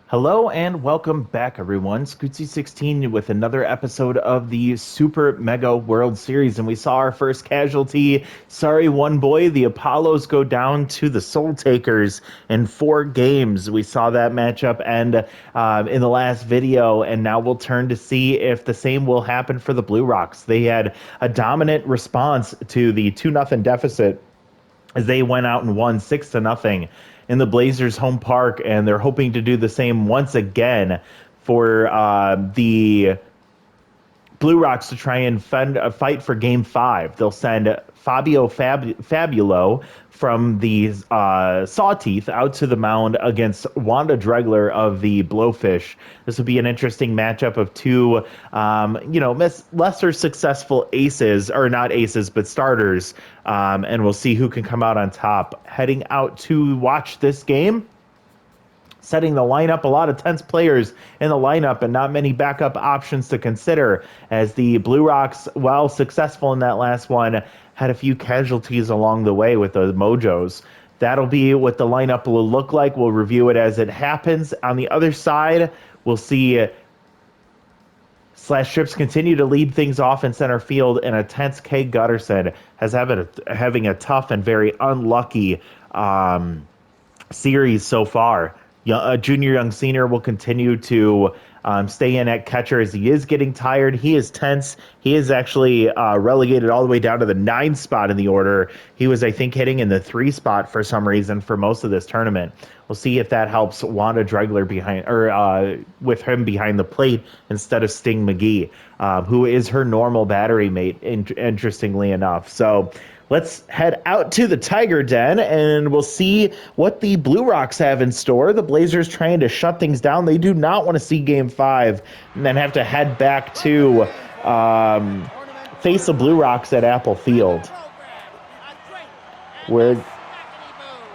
Hello and welcome back, everyone. Scootsy16 with another episode of the Super Mega World Series. And we saw our first casualty. Sorry, one boy. The Apollos go down to the Soul Takers in 4 games. We saw that matchup end in the last video. And now we'll turn to see if the same will happen for the Blue Rocks. They had a dominant response to the 2-0 deficit as they went out and won 6-0 in the Blazers' home park, and they're hoping to do the same once again for the Blue Rocks to try and fight for Game 5. They'll send Fabulo from the Sawteeth out to the mound against Wanda Dregler of the Blowfish. This will be an interesting matchup of two, lesser successful aces, or not aces, but starters, and we'll see who can come out on top. Heading out to watch this game, setting the lineup, a lot of tense players in the lineup and not many backup options to consider, as the Blue Rocks, while successful in that last one, had a few casualties along the way with the Mojos. That'll be what the lineup will look like. We'll review it as it happens. On the other side, we'll see Slash Trips continue to lead things off in center field, and a tense K. Gutterson having a tough and very unlucky series so far. Junior Young Senior will continue to stay in at catcher as he is getting tired. He is tense. He is actually relegated all the way down to the 9 spot in the order. He was, I think, hitting in the 3 spot for some reason for most of this tournament. We'll see if that helps Wanda Dregler with him behind the plate instead of Sting McGee, who is her normal battery mate, interestingly enough. So let's head out to the Tiger Den, and we'll see what the Blue Rocks have in store. The Blazers trying to shut things down. They do not want to see Game 5 and then have to head back to face the Blue Rocks at Apple Field, where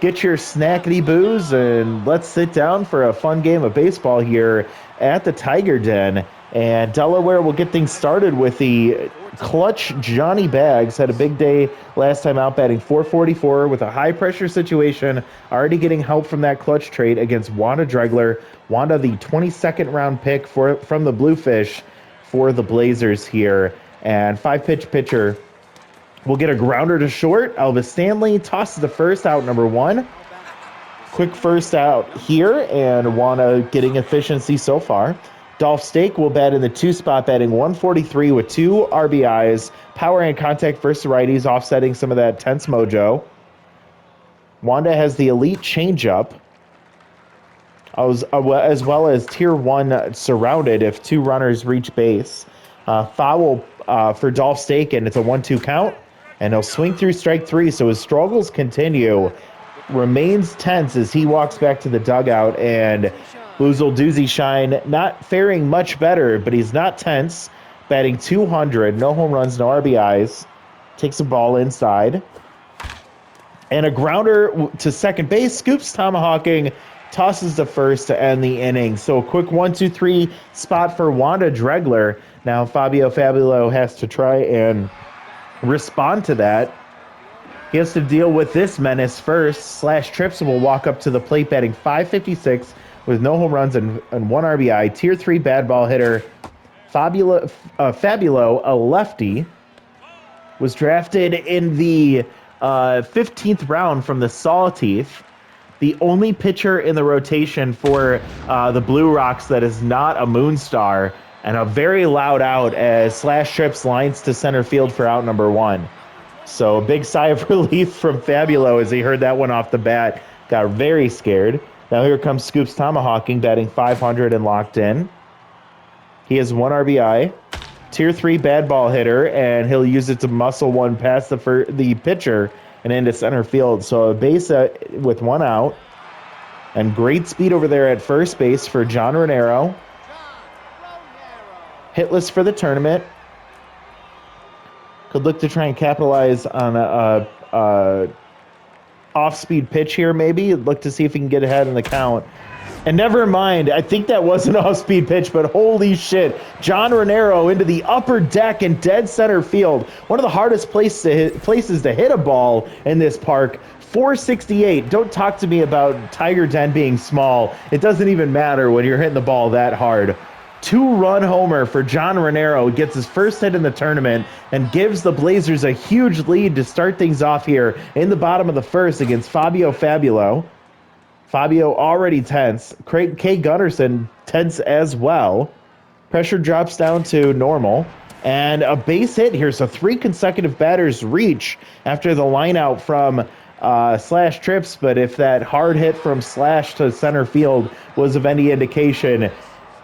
get your snackety booze and let's sit down for a fun game of baseball here at the Tiger Den. And Delaware will get things started with the clutch Johnny Bags. Had a big day last time out, batting .444 with a high-pressure situation, already getting help from that clutch trade against Wanda Dregler. Wanda, the 22nd round pick from the Bluefish for the Blazers here. And 5-pitch pitcher will get a grounder to short. Elvis Stanley tosses the first out, number 1. Quick first out here, and Wanda getting efficiency so far. Dolph Stake will bat in the 2 spot, batting .143 with 2 RBIs. Power and contact versus righties, offsetting some of that tense mojo. Wanda has the elite changeup, as well as tier 1 surrounded if 2 runners reach base. Foul for Dolph Stake, and it's a 1-2 count. And he'll swing through strike 3, so his struggles continue. Remains tense as he walks back to the dugout, and Boozle Doozy Shine not faring much better, but he's not tense. Batting .200, no home runs, no RBIs. Takes a ball inside. And a grounder to second base. Scoops tomahawking, tosses to first to end the inning. So a quick 1-2-3 spot for Wanda Dregler. Now Fabio Fabulo has to try and respond to that. He has to deal with this menace first. Slash Trips will walk up to the plate, batting .556 with no home runs and 1 RBI. Tier 3 bad ball hitter Fabulo, a lefty, was drafted in the 15th round from the Sawteeth. The only pitcher in the rotation for the Blue Rocks that is not a Moonstar, and a very loud out as Slash Trips lines to center field for out number 1. So a big sigh of relief from Fabulo as he heard that one off the bat. Got very scared. Now here comes Scoops tomahawking, batting .500 and locked in. He has 1 RBI. Tier 3 bad ball hitter, and he'll use it to muscle one past the pitcher and into center field. So a base with 1 out. And great speed over there at first base for John Ranero. Hitless for the tournament. Could look to try and capitalize on a off-speed pitch here, maybe. Look to see if he can get ahead in the count. And never mind, I think that was an off-speed pitch, but holy shit. John Ranero into the upper deck in dead center field. One of the hardest places to hit a ball in this park. 468. Don't talk to me about Tiger Den being small. It doesn't even matter when you're hitting the ball that hard. 2-run homer for John Ranero, gets his first hit in the tournament and gives the Blazers a huge lead to start things off here in the bottom of the first against Fabio Fabulo. Fabio already tense. K. Gunnarsson tense as well. Pressure drops down to normal. And a base hit here, so 3 consecutive batters reach after the line out from Slash trips, but if that hard hit from Slash to center field was of any indication,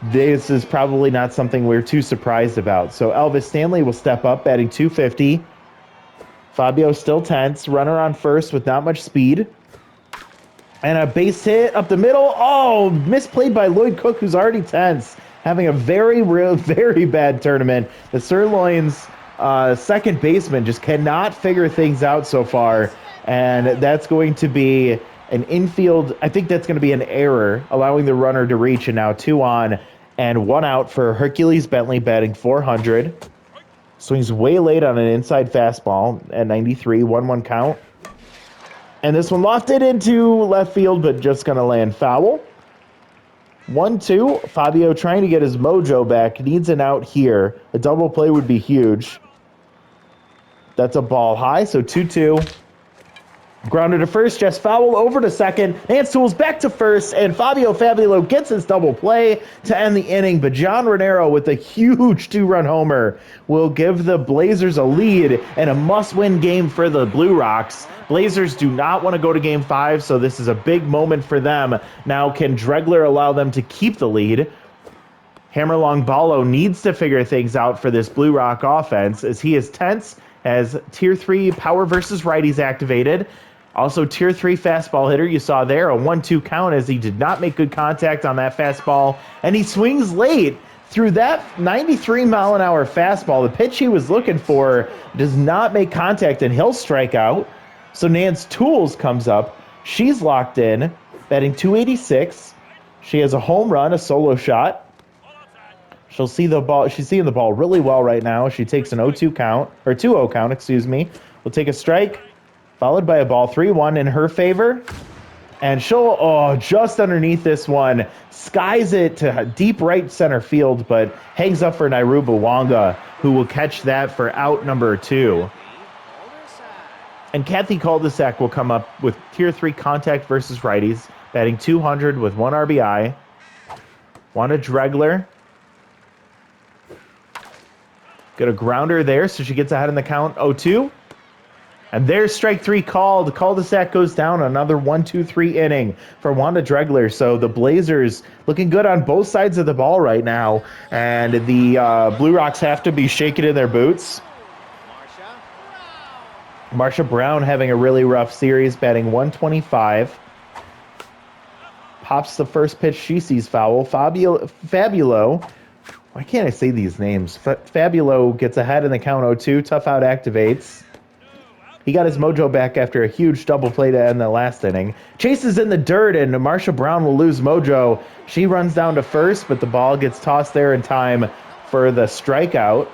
this is probably not something we're too surprised about. So Elvis Stanley will step up, batting .250. Fabio still tense, runner on first with not much speed. And a base hit up the middle. Oh, misplayed by Lloyd Cook, who's already tense, having a very bad tournament. The Sirloin's second baseman just cannot figure things out so far, and that's going to be an infield. I think that's going to be an error, allowing the runner to reach, and now 2 on and 1 out for Hercules Bentley, batting .400. Swings way late on an inside fastball at 93, 1-1 count. And this one lofted into left field, but just going to land foul. 1-2. Fabio trying to get his mojo back. Needs an out here. A double play would be huge. That's a ball high, so 2-2. Grounded to first, Jess Fowl over to second. Nance Tools back to first, and Fabio Fabulo gets his double play to end the inning. But John Ranero with a huge 2-run homer will give the Blazers a lead and a must-win game for the Blue Rocks. Blazers do not want to go to Game 5, so this is a big moment for them. Now, can Dregler allow them to keep the lead? Hammerlong Ballo needs to figure things out for this Blue Rock offense, as he is tense, as Tier 3 power versus righties activated. Also, Tier 3 fastball hitter, you saw there, a 1-2 count, as he did not make good contact on that fastball, and he swings late through that 93-mile-an-hour fastball. The pitch he was looking for does not make contact, and he'll strike out. So Nance Tools comes up. She's locked in, batting .286. She has a home run, a solo shot. She'll see the ball. She's seeing the ball really well right now. She takes an 0-2 count, or 2-0 count, excuse me. Will take a strike, followed by a ball, 3-1 in her favor. And she'll, just underneath this one, skies it to deep right center field, but hangs up for Nairuba Wanga, who will catch that for out number 2. And Kathy Cul-de-sac will come up with Tier 3 contact versus righties, batting .200 with 1 RBI. Wanda Dregler. Got a grounder there, so she gets ahead in the count, 0-2. And there's strike 3 called. The cul-de-sac goes down, another 1-2-3 inning for Wanda Dregler. So the Blazers looking good on both sides of the ball right now. And the Blue Rocks have to be shaking in their boots. Marsha Brown having a really rough series, batting .125. Pops the first pitch, she sees foul. Fabulo. Why can't I say these names? Fabulo gets ahead in the count, 0-2. Tough out activates. He got his mojo back after a huge double play to end the last inning. Chase is in the dirt, and Marsha Brown will lose mojo. She runs down to first, but the ball gets tossed there in time for the strikeout.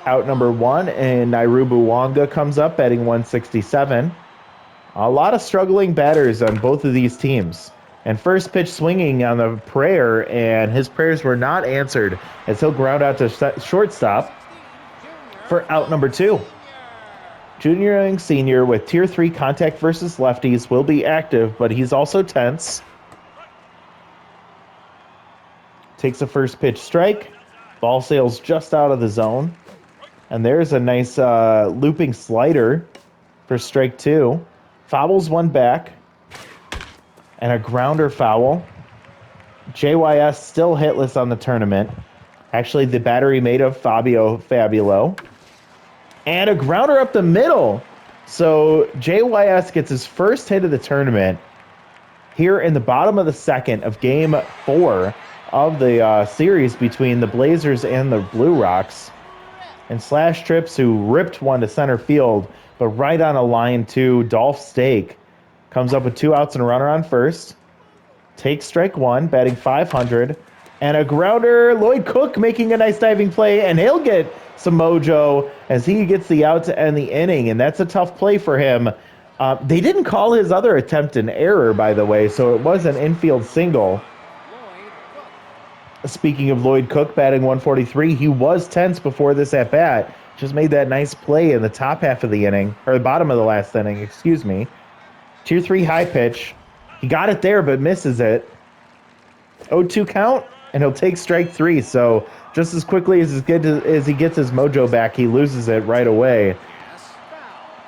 Out number 1, and Nairubu Wanga comes up, batting .167. A lot of struggling batters on both of these teams. And first pitch swinging on the prayer, and his prayers were not answered, as he'll ground out to shortstop for out number 2. Junior and senior with Tier 3 contact versus lefties will be active, but he's also tense. Takes a first pitch strike. Ball sails just out of the zone. And there's a nice looping slider for strike 2. Fouls one back. And a grounder foul. JYS still hitless on the tournament. Actually, the battery made of Fabio Fabulo. And a grounder up the middle. So JYS gets his first hit of the tournament here in the bottom of the second of Game 4 of the series between the Blazers and the Blue Rocks. And Slash Trips, who ripped one to center field, but right on a line to Dolph Stake, comes up with 2 outs and a runner on first. Takes strike 1, batting .500. And a grounder, Lloyd Cook making a nice diving play, and he'll get some mojo as he gets the out to end the inning. And that's a tough play for him. They didn't call his other attempt an error, by the way, so it was an infield single. Speaking of Lloyd Cook batting 143, he was tense before this at bat. Just made that nice play in the top half of the inning, or the bottom of the last inning, excuse me. Tier 3 high pitch. He got it there, but misses it. 0-2 count, and he'll take strike 3. So just as quickly as he gets his mojo back, he loses it right away.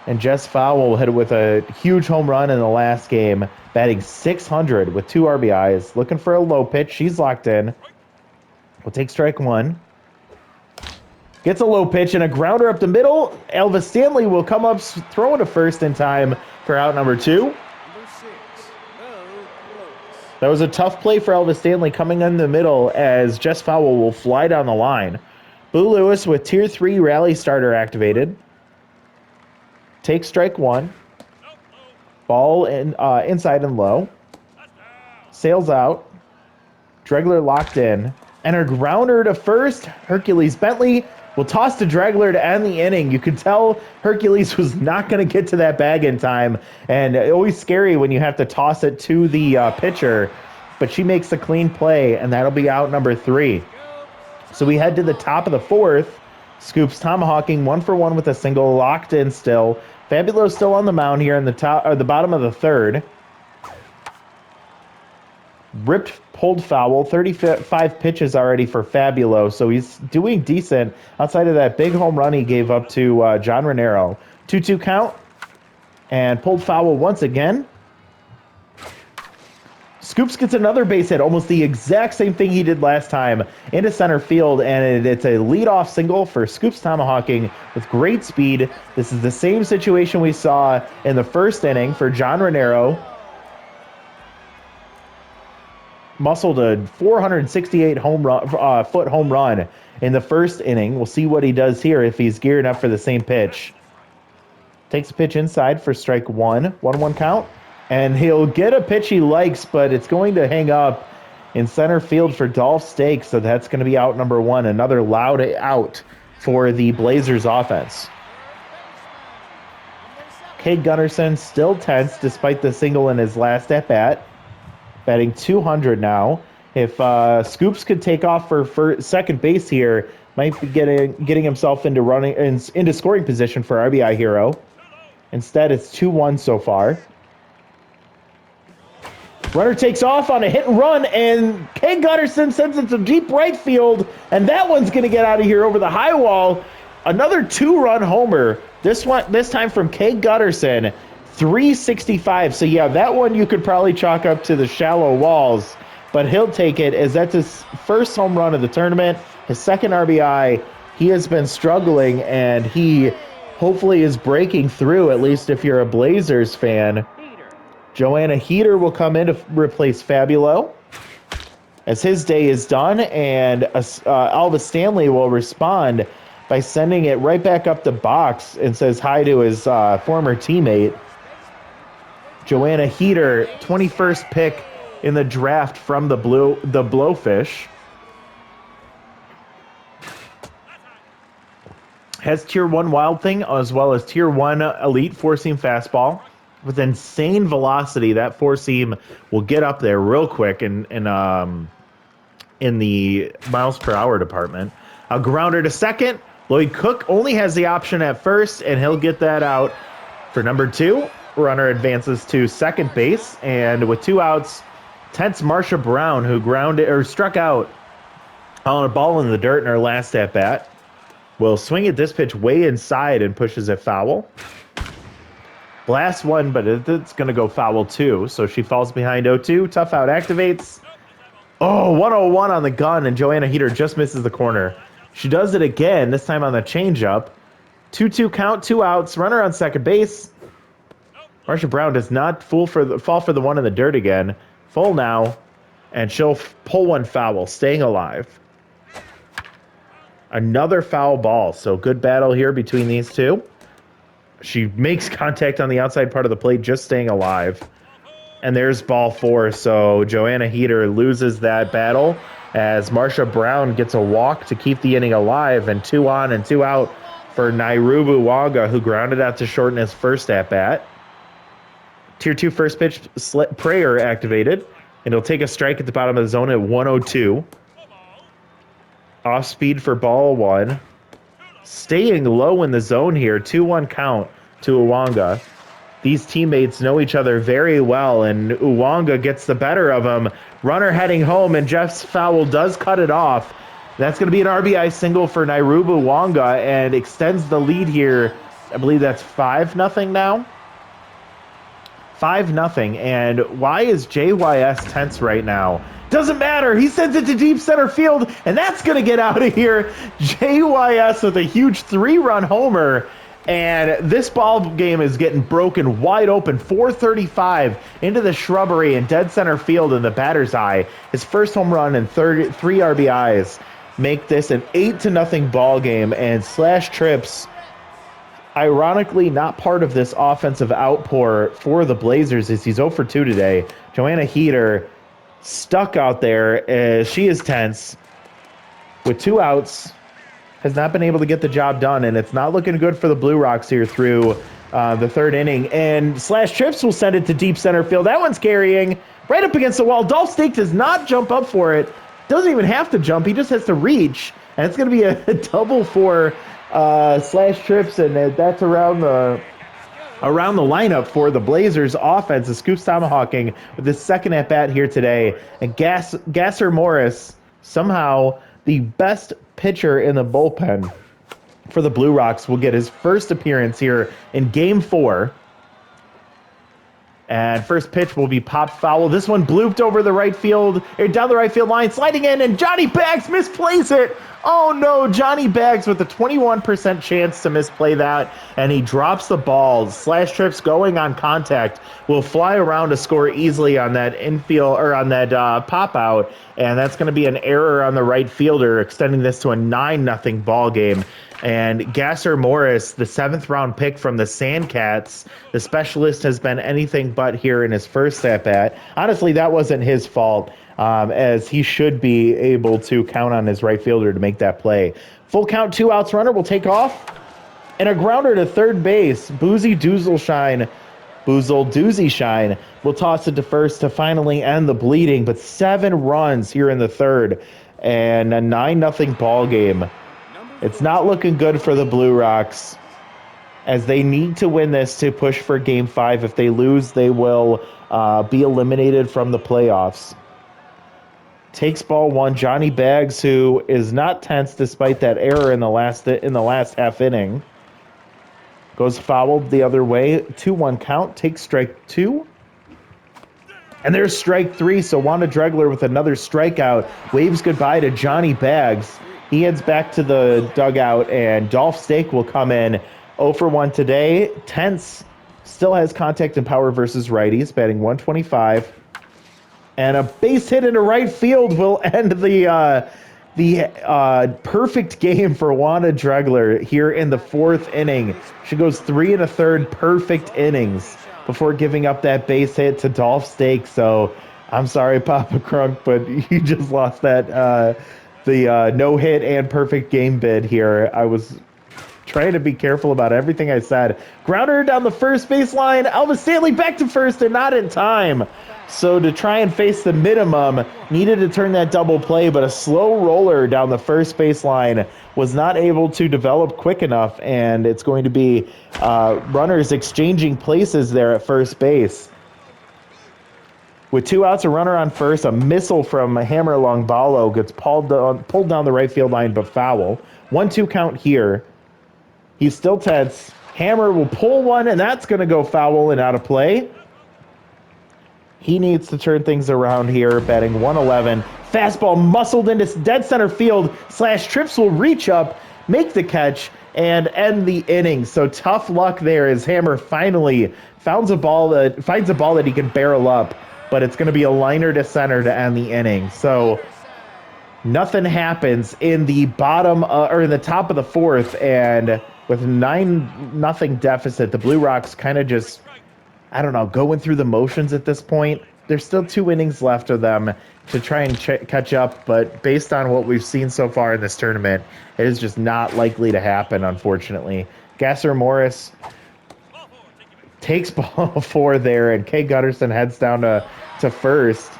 And Jess Fowl hit it with a huge home run in the last game, batting 600 with 2 RBIs. Looking for a low pitch. She's locked in. We'll take strike 1. Gets a low pitch and a grounder up the middle. Elvis Stanley will come up throwing to first in time for out number 2. That was a tough play for Elvis Stanley coming in the middle as Jess Fowl will fly down the line. Boo Lewis with Tier 3 rally starter activated. Take strike 1. Ball inside and low. Sails out. Dregler locked in. And a grounder to first. Hercules Bentley will toss to Dregler to end the inning. You could tell Hercules was not going to get to that bag in time. And always scary when you have to toss it to the pitcher. But she makes a clean play, and that'll be out number 3. So we head to the top of the 4th. Scoops tomahawking 1-for-1 with a single, locked in still. Fabulo still on the mound here in the top or the bottom of the 3rd. Ripped, pulled foul. 35 pitches already for Fabulo, so he's doing decent outside of that big home run he gave up to John Renero. 2-2 count, and pulled foul once again. Scoops gets another base hit, almost the exact same thing he did last time, into center field, and it's a leadoff single for Scoops tomahawking with great speed. This is the same situation we saw in the first inning for John Renero. Muscled a 468 foot home run in the first inning. We'll see what he does here if he's gearing up for the same pitch. Takes a pitch inside for strike 1. 1-1 count. And he'll get a pitch he likes, but it's going to hang up in center field for Dolph Stake, so that's going to be out number 1. Another loud out for the Blazers offense. Cade Gunnarsson still tense despite the single in his last at-bat. Batting 200 now. If Scoops could take off for second base here, might be getting himself into scoring position for RBI hero. Instead, it's 2-1 so far. Runner takes off on a hit and run, and Cade Gunnarsson sends it to deep right field, and that one's going to get out of here over the high wall. Another 2-run homer. This time from Cade Gunnarsson. 365. So yeah, that one you could probably chalk up to the shallow walls, but he'll take it as that's his first home run of the tournament, his second RBI. He has been struggling, and he hopefully is breaking through, at least if you're a Blazers fan. Joanna Heater will come in to replace Fabulo as his day is done, and Elvis Stanley will respond by sending it right back up the box and says hi to his former teammate. Joanna Heater, 21st pick in the draft from the Blowfish. Has Tier 1 Wild Thing as well as Tier 1 Elite 4-seam fastball. With insane velocity, that 4-seam will get up there real quick in the miles per hour department. A grounder to second. Lloyd Cook only has the option at first, and he'll get that out for number 2. Runner advances to second base, and with 2 outs, tense Marsha Brown, who struck out on a ball in the dirt in her last at bat, will swing at this pitch way inside and pushes it foul. Blast 1, but it's going to go foul 2, so she falls behind 0-2. Tough out activates. Oh, 101 on the gun, and Joanna Heater just misses the corner. She does it again, this time on the changeup. 2-2 count, 2 outs, runner on second base. Marsha Brown does not fall for the one in the dirt again. Full now, and she'll pull one foul, staying alive. Another foul ball, so good battle here between these two. She makes contact on the outside part of the plate, just staying alive. And there's ball 4, so Joanna Heater loses that battle as Marsha Brown gets a walk to keep the inning alive, and 2 on and 2 out for Nairubu Waga, who grounded out to short in his first at-bat. Tier 2 first pitch prayer activated. And he'll take a strike at the bottom of the zone at 102. Off speed for ball 1. Staying low in the zone here. 2-1 count to Uwanga. These teammates know each other very well, and Uwanga gets the better of him. Runner heading home, and Jeff's foul does cut it off. That's going to be an RBI single for Nairubu Uwanga and extends the lead here. I believe that's 5-0 now. 5-0. And why is JYS tense right now? Doesn't matter. He sends it to deep center field, and that's going to get out of here. JYS with a huge 3-run homer. And this ball game is getting broken wide open. 435 into the shrubbery in dead center field in the batter's eye. His first home run and 3 RBIs make this an 8-0 ball game. And Slash Trips, ironically, not part of this offensive outpour for the Blazers as he's 0 for 2 today. Joanna Heater stuck out there. She is tense with 2 outs. Has not been able to get the job done, and it's not looking good for the Blue Rocks here through the 3rd inning. And Slash Trips will send it to deep center field. That one's carrying right up against the wall. Dolph Stake does not jump up for it. Doesn't even have to jump. He just has to reach, and it's going to be a double for Slash Trips, and that's around the lineup for the Blazers offense. The Scoops tomahawking with his second at bat here today, and Gasser Morris, somehow the best pitcher in the bullpen for the Blue Rocks, will get his first appearance here in Game 4. And first pitch will be popped foul. This one blooped over the right field, or down the right field line, sliding in, and Johnny Bags misplays it. Oh no, Johnny Bags with a 21% chance to misplay that, and he drops the ball. Slash Trips going on contact will fly around to score easily on that infield, or on that pop out, and that's going to be an error on the right fielder, extending this to a 9-0 ball game. And Gasser Morris, the 7th round pick from the Sandcats, the specialist, has been anything but here in his first at bat. Honestly, that wasn't his fault, as he should be able to count on his right fielder to make that play. Full count, 2 outs, runner will take off. And a grounder to third base. Boozle Doozy Shine will toss it to first to finally end the bleeding. But 7 runs here in the 3rd and a 9-0 ball game. It's not looking good for the Blue Rocks, as they need to win this to push for Game 5. If they lose, they will be eliminated from the playoffs. Takes ball 1. Johnny Bags, who is not tense despite that error in the last half inning, goes fouled the other way. 2-1 count. Takes strike 2. And there's strike 3. So Wanda Dregler with another strikeout waves goodbye to Johnny Bags. He heads back to the dugout, and Dolph Stake will come in 0 for 1 today. Tense still has contact and power versus righties, batting 125. And a base hit into right field will end the perfect game for Wanda Dregler here in the 4th inning. She goes 3 1/3 perfect innings before giving up that base hit to Dolph Stake. So I'm sorry, Papa Crunk, but you just lost that the no-hit and perfect game bid here. I was trying to be careful about everything I said. Grounder down the first base line. Elvis Stanley back to first and not in time. So to try and face the minimum, needed to turn that double play, but a slow roller down the first base line was not able to develop quick enough, and it's going to be runners exchanging places there at first base. With 2 outs, a runner on first, a missile from Hammer Longbalo gets pulled down the right field line, but foul. 1-2 count here. He's still tense. Hammer will pull one, and that's going to go foul and out of play. He needs to turn things around here, batting 111. Fastball muscled into dead center field. Slash Trips will reach up, make the catch, and end the inning. So tough luck there as Hammer finally finds a ball that he can barrel up. But it's going to be a liner to center to end the inning. So nothing happens in the bottom or in the top of the 4th, and with 9-0 deficit, the Blue Rocks kind of just, I don't know, going through the motions at this point. There's still 2 innings left of them to try and catch up, but based on what we've seen so far in this tournament, it is just not likely to happen, unfortunately. Gasser Morris takes ball 4 there, and Kay Gutterson heads down to first.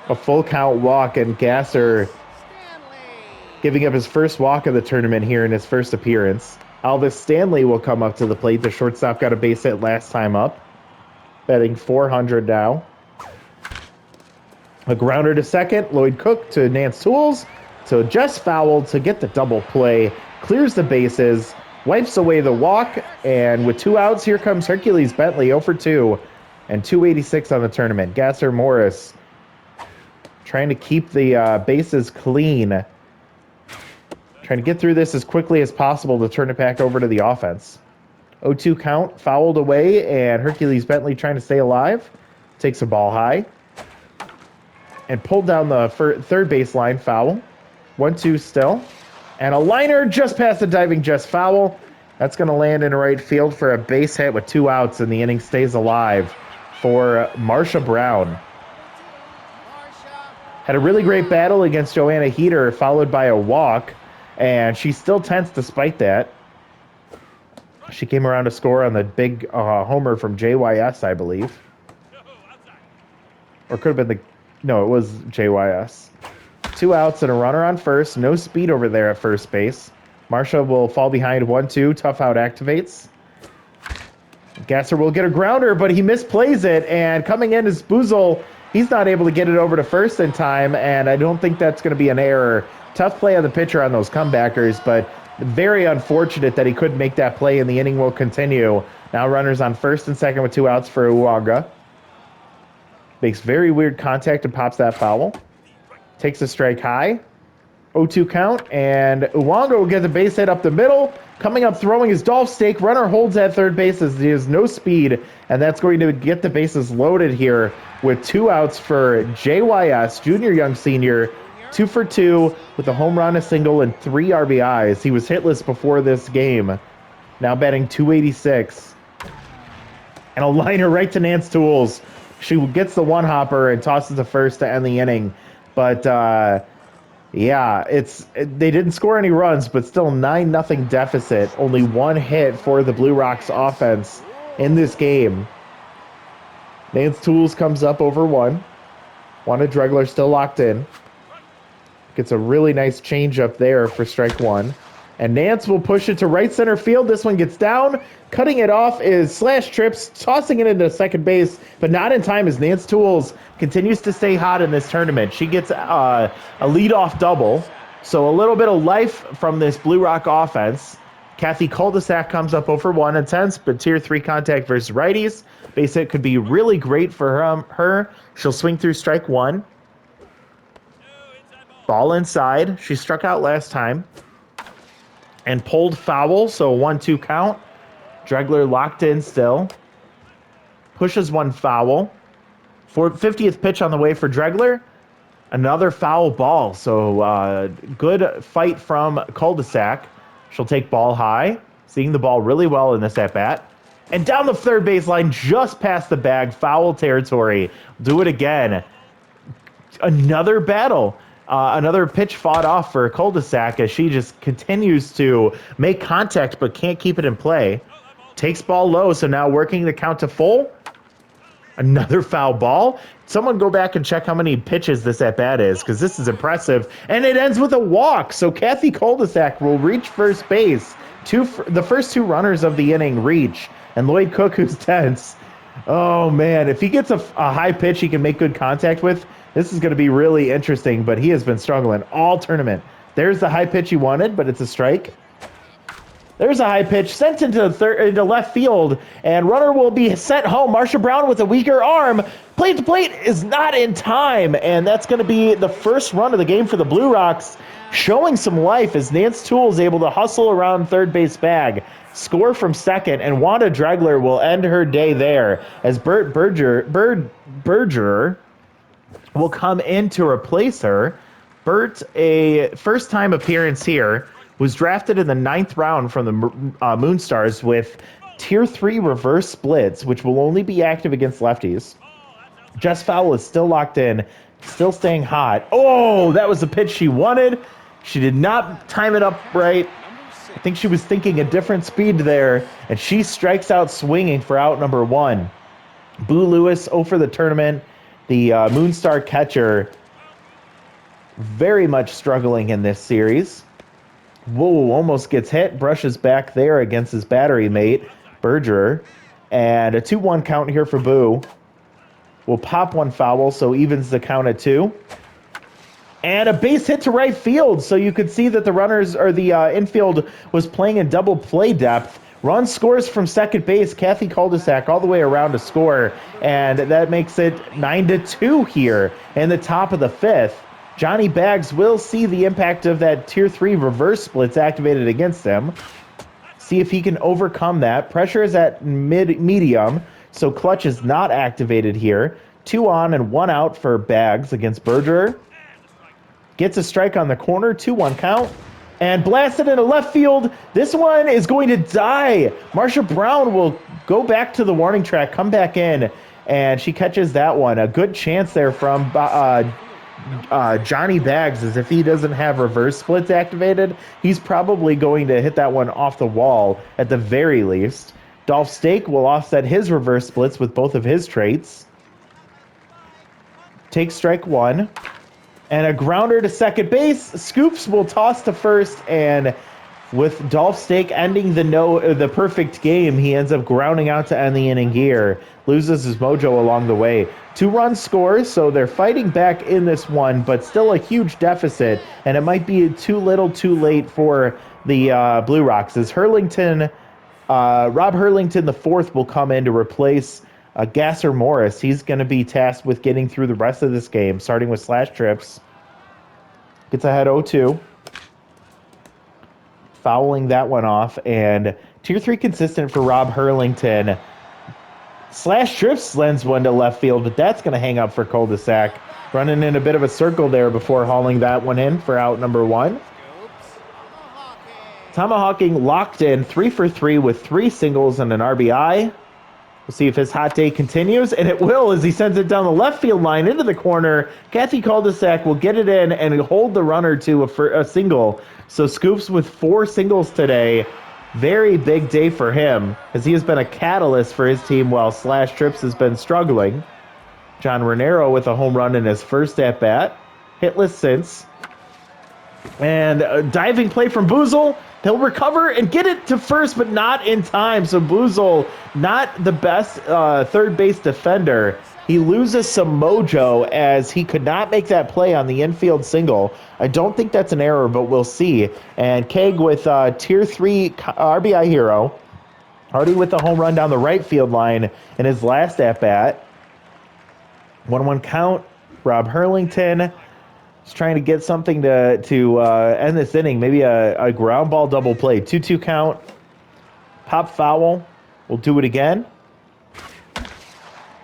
A full count walk, and Gasser giving up his first walk of the tournament here in his first appearance. Alvis Stanley will come up to the plate. The shortstop got a base hit last time up. Betting 400 now. A grounder to second. Lloyd Cook to Nance Tools. So just fouled to get the double play. Clears the bases. Wipes away the walk. And with 2 outs, here comes Hercules Bentley, 0 for 2. And 286 on the tournament. Gasser Morris trying to keep the bases clean. Trying to get through this as quickly as possible to turn it back over to the offense. 0-2 count, fouled away, and Hercules Bentley trying to stay alive. Takes a ball high. And pulled down the third baseline, foul. 1-2 still. And a liner just past the diving just foul. That's going to land in right field for a base hit with 2 outs, and the inning stays alive for Marsha Brown. Had a really great battle against Joanna Heater, followed by a walk. And she's still tense despite that. She came around to score on the big homer from JYS, I believe. Or could have been no, it was JYS. 2 outs and a runner on first. No speed over there at first base. Marsha will fall behind 1-2. Tough out activates. Gasser will get a grounder, but he misplays it. And coming in is Boozle. He's not able to get it over to first in time, and I don't think that's going to be an error. Tough play on the pitcher on those comebackers, but very unfortunate that he couldn't make that play, and the inning will continue. Now runners on first and second with 2 outs for Uwanga. Makes very weird contact and pops that foul. Takes a strike high. 0-2 count, and Uwanga will get the base hit up the middle. Coming up throwing is Dolph Stake. Runner holds at third base as he has no speed, and that's going to get the bases loaded here with 2 outs for JYS, junior young senior. 2 for 2 with a home run, a single, and 3 RBIs. He was hitless before this game. Now batting 286. And a liner right to Nance Tools. She gets the one-hopper and tosses to first to end the inning. But, yeah, they didn't score any runs, but still 9-0 deficit. Only 1 hit for the Blue Rocks offense in this game. Nance Tools comes up over 1. Wanda Dregler still locked in. Gets a really nice change up there for strike 1. And Nance will push it to right center field. This one gets down. Cutting it off is Slash Trips, tossing it into second base, but not in time as Nance Tools continues to stay hot in this tournament. She gets a leadoff double. So a little bit of life from this Blue Rock offense. Kathy Cul-de-sac comes up over 1 intense, but tier 3 contact versus righties. Base hit could be really great for her. She'll swing through strike 1. Ball inside. She struck out last time. And pulled foul, so 1-2 count. Dregler locked in still. Pushes 1 foul. 50th pitch on the way for Dregler. Another foul ball, so good fight from Cul-de-sac. She'll take ball high. Seeing the ball really well in this at-bat. And down the third baseline, just past the bag. Foul territory. Do it again. Another battle. Another pitch fought off for Cul-de-sac as she just continues to make contact but can't keep it in play. Takes ball low, so now working the count to full. Another foul ball. Someone go back and check how many pitches this at-bat is, because this is impressive. And it ends with a walk, so Kathy Cul-de-sac will reach first base. The first 2 runners of the inning reach. And Lloyd Cook, who's tense. Oh, man, if he gets a high pitch he can make good contact with, this is going to be really interesting, but he has been struggling all tournament. There's the high pitch he wanted, but it's a strike. There's a high pitch sent into left field, and runner will be sent home. Marsha Brown with a weaker arm. Plate to plate is not in time, and that's going to be the first run of the game for the Blue Rocks, showing some life as Nance Toole is able to hustle around third base bag. Score from second, and Wanda Dregler will end her day there as Bert Berger will come in to replace her. Bert, a first-time appearance here, was drafted in the 9th round from the Moonstars with Tier 3 reverse splits, which will only be active against lefties. Jess Fowl is still locked in, still staying hot. Oh, that was the pitch she wanted. She did not time it up right. I think she was thinking a different speed there, and she strikes out swinging for out number 1. Boo Lewis, 0 for the tournament. The Moonstar catcher, very much struggling in this series. Whoa, almost gets hit, brushes back there against his battery mate, Berger. And a 2-1 count here for Boo. Will pop one foul, so evens the count at 2. And a base hit to right field, so you could see that the runners, or the infield, was playing in double play depth. Run scores from second base. Kathy Cul-de-sac all the way around to score, and that makes it 9-2 here in the top of the 5th. Johnny Baggs will see the impact of that Tier 3 reverse splits activated against him. See if he can overcome that. Pressure is at medium, so clutch is not activated here. 2 on and 1 out for Baggs against Berger. Gets a strike on the corner, 2-1 count. And blasted into left field. This one is going to die. Marsha Brown will go back to the warning track, come back in, and she catches that one. A good chance there from Johnny Baggs, as if he doesn't have reverse splits activated, he's probably going to hit that one off the wall at the very least. Dolph Stake will offset his reverse splits with both of his traits. Takes strike 1. And a grounder to second base. Scoops will toss to first, and with Dolph Stake ending the perfect game, he ends up grounding out to end the inning here. Loses his mojo along the way. 2-run scores, so they're fighting back in this one, but still a huge deficit, and it might be too little too late for the Blue Rocks, as Rob Hurlington IV will come in to replace Gasser Morris. He's going to be tasked with getting through the rest of this game, starting with slash trips. Gets ahead 0-2. Fouling that one off, and Tier 3 consistent for Rob Hurlington. Slash trips lends one to left field, but that's going to hang up for Cul-de-sac. Running in a bit of a circle there before hauling that one in for out number 1. Tomahawking locked in 3 for 3 with 3 singles and an RBI. We'll see if his hot day continues, and it will as he sends it down the left field line into the corner. Kathy Cul-de-sac will get it in and hold the runner to a single. So Scoops with 4 singles today. Very big day for him, as he has been a catalyst for his team while Slash Trips has been struggling. John Renero with a home run in his first at-bat. Hitless since. And a diving play from Boozle. He'll recover and get it to first, but not in time. So Boozle, not the best third base defender. He loses some mojo as he could not make that play on the infield single. I don't think that's an error, but we'll see. And Keg with Tier 3 RBI hero. Hardy with the home run down the right field line in his last at-bat. 1-1 count. Rob Hurlington is trying to get something to end this inning. Maybe a ground ball double play. 2-2 count. Pop foul. We'll do it again.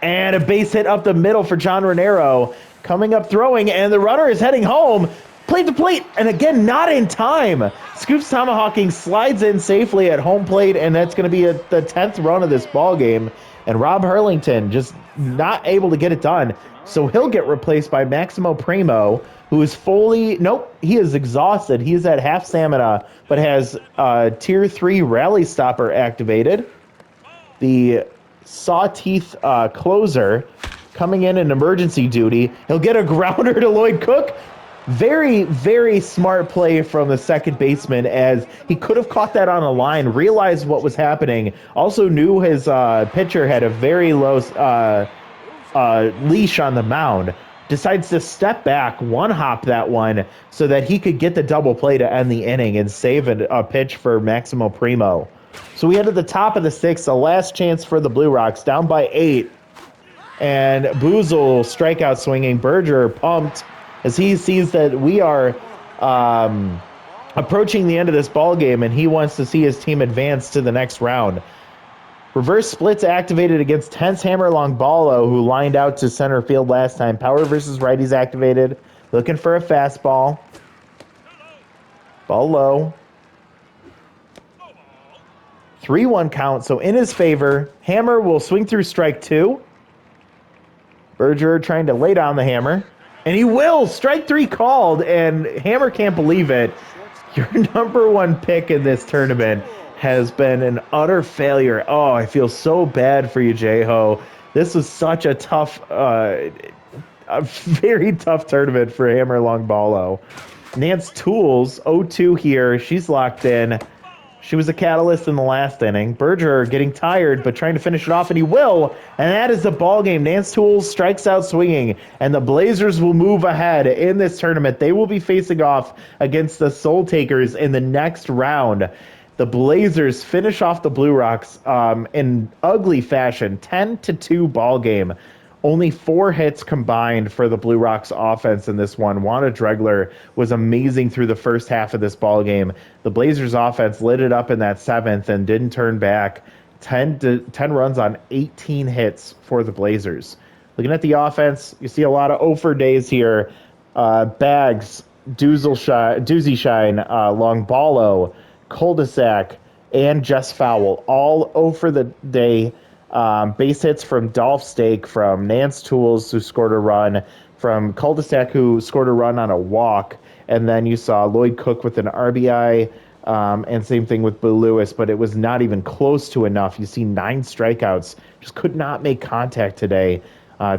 And a base hit up the middle for John Renero. Coming up throwing, and the runner is heading home. Plate to plate, and again, not in time. Scoops Tomahawking slides in safely at home plate, and that's going to be the 10th run of this ball game. And Rob Hurlington just not able to get it done. So he'll get replaced by Maximo Primo, who is he is exhausted. He is at half stamina, but has Tier 3 Rally Stopper activated. The Sawteeth closer coming in emergency duty. He'll get a grounder to Lloyd Cook. Very, very smart play from the second baseman, as he could have caught that on a line, realized what was happening, also knew his pitcher had a very low leash on the mound, decides to step back, one-hop that one so that he could get the double play to end the inning and save a pitch for Maximo Primo. So we head to the top of the 6th, the last chance for the Blue Rocks, down by 8. And Boozle strikeout swinging. Berger pumped as he sees that we are approaching the end of this ball game, and he wants to see his team advance to the next round. Reverse splits activated against Tense Hammerlong Ballo, who lined out to center field last time. Power versus righties activated. Looking for a fastball. Ball low. 3-1 count, so in his favor. Hammer will swing through strike 2. Berger trying to lay down the hammer. And he will! Strike 3 called, and Hammer can't believe it. Your number one pick in this tournament has been an utter failure. Oh, I feel so bad for you, J-Ho. This was such a very tough tournament for Hammer Long Ballo. Nance Tools, 0-2 here. She's locked in. She was a catalyst in the last inning. Berger getting tired, but trying to finish it off, and he will. And that is the ball game. Nance Tools strikes out swinging, and the Blazers will move ahead in this tournament. They will be facing off against the Soul Takers in the next round. The Blazers finish off the Blue Rocks in ugly fashion, 10-2 ball game. Only 4 hits combined for the Blue Rocks offense in this one. Wanda Dregler was amazing through the first half of this ball game. The Blazers offense lit it up in that 7th and didn't turn back. 10 runs on 18 hits for the Blazers. Looking at the offense, you see a lot of 0 for days here. Bags, Doozy Shine, Long Ballo, Cul-de-sac, and Jess Fowl, all 0 for the day. Base hits from Dolph Stake, from Nance Tools, who scored a run, from Cul-de-sac, who scored a run on a walk, and then you saw Lloyd Cook with an RBI, and same thing with Boo Lewis, but it was not even close to enough. You see 9 strikeouts, just could not make contact today.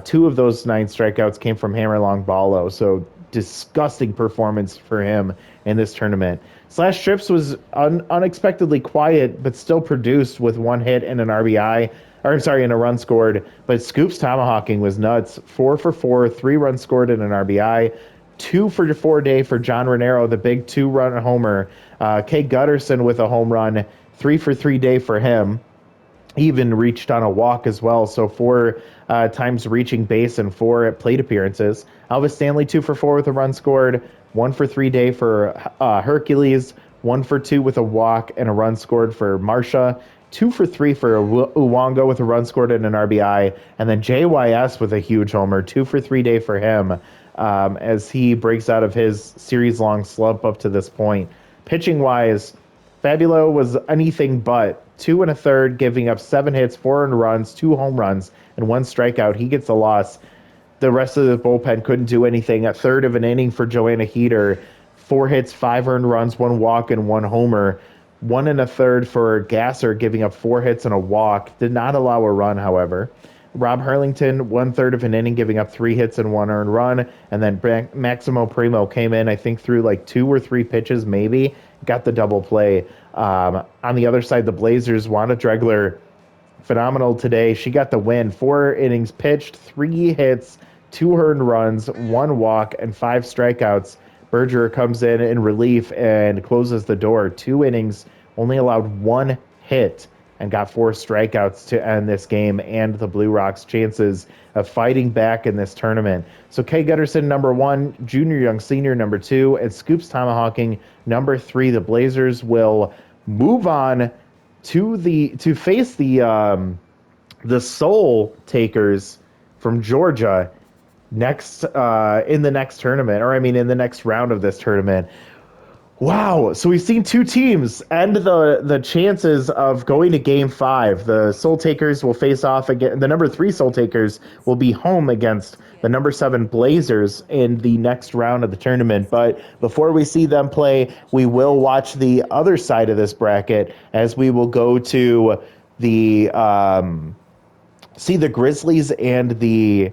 2 of those 9 strikeouts came from Hammer Long Ballo, so disgusting performance for him in this tournament. Slash Trips was unexpectedly quiet, but still produced with 1 hit and an RBI. And a run scored. But Scoop's tomahawking was nuts. 4 for 4, 3 runs scored and an RBI. 2 for 4 day for John Renero, the big 2-run homer. Kay Gutterson with a home run. 3 for 3 day for him. He even reached on a walk as well. So 4 times reaching base and 4 at plate appearances. Elvis Stanley 2 for 4 with a run scored. 1 for 3 day for Hercules. 1 for 2 with a walk and a run scored for Marcia. 2 for 3 for Uwanga with a run scored and an RBI, and then JYS with a huge homer. 2 for 3 day for him as he breaks out of his series-long slump up to this point. Pitching-wise, Fabulo was anything but. 2 1/3, giving up 7 hits, 4 earned runs, 2 home runs, and 1 strikeout. He gets a loss. The rest of the bullpen couldn't do anything. A third of an inning for Joanna Heater. 4 hits, 5 earned runs, 1 walk, and 1 homer. 1 1/3 for Gasser, giving up 4 hits and a walk. Did not allow a run, however. Rob Hurlington, 1/3 of an inning, giving up 3 hits and 1 earned run. And then Maximo Primo came in, I think, through like 2 or 3 pitches, maybe. Got the double play. On the other side, the Blazers, Wanda Dregler, phenomenal today. She got the win. 4 innings pitched, 3 hits, 2 earned runs, 1 walk, and 5 strikeouts. Berger comes in relief and closes the door. 2 innings, only allowed 1 hit, and got 4 strikeouts to end this game and the Blue Rocks' chances of fighting back in this tournament. So Kay Gutterson, number 1, Junior Young Senior, number 2, and Scoops Tomahawking, number 3. The Blazers will move on to face the Soul Takers from Georgia next in the next tournament, in the next round of this tournament. Wow. So we've seen 2 teams end the chances of going to Game 5. The Soul Takers will face off again. The number 3 Soul Takers will be home against the number 7 Blazers in the next round of the tournament. But before we see them play, we will watch the other side of this bracket as we will go to the see the Grizzlies and the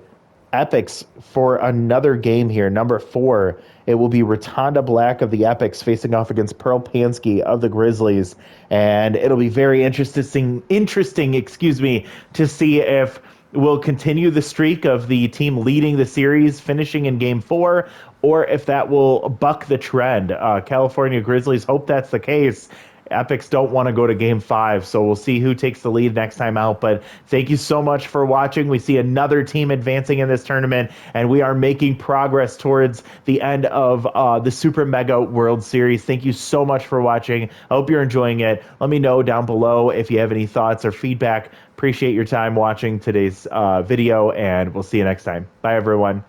Epics for another game here. Number 4, it will be Rotonda Black of the Epics facing off against Pearl Pansky of the Grizzlies, and it'll be very interesting, to see if we'll continue the streak of the team leading the series, finishing in Game 4, or if that will buck the trend. California Grizzlies hope that's the case. Epics don't want to go to Game 5, so we'll see who takes the lead next time out. But thank you so much for watching. We see another team advancing in this tournament, and we are making progress towards the end of the Super Mega World Series. Thank you so much for watching. I hope you're enjoying it. Let me know down below if you have any thoughts or feedback. Appreciate your time watching today's video, and we'll see you next time. Bye, everyone.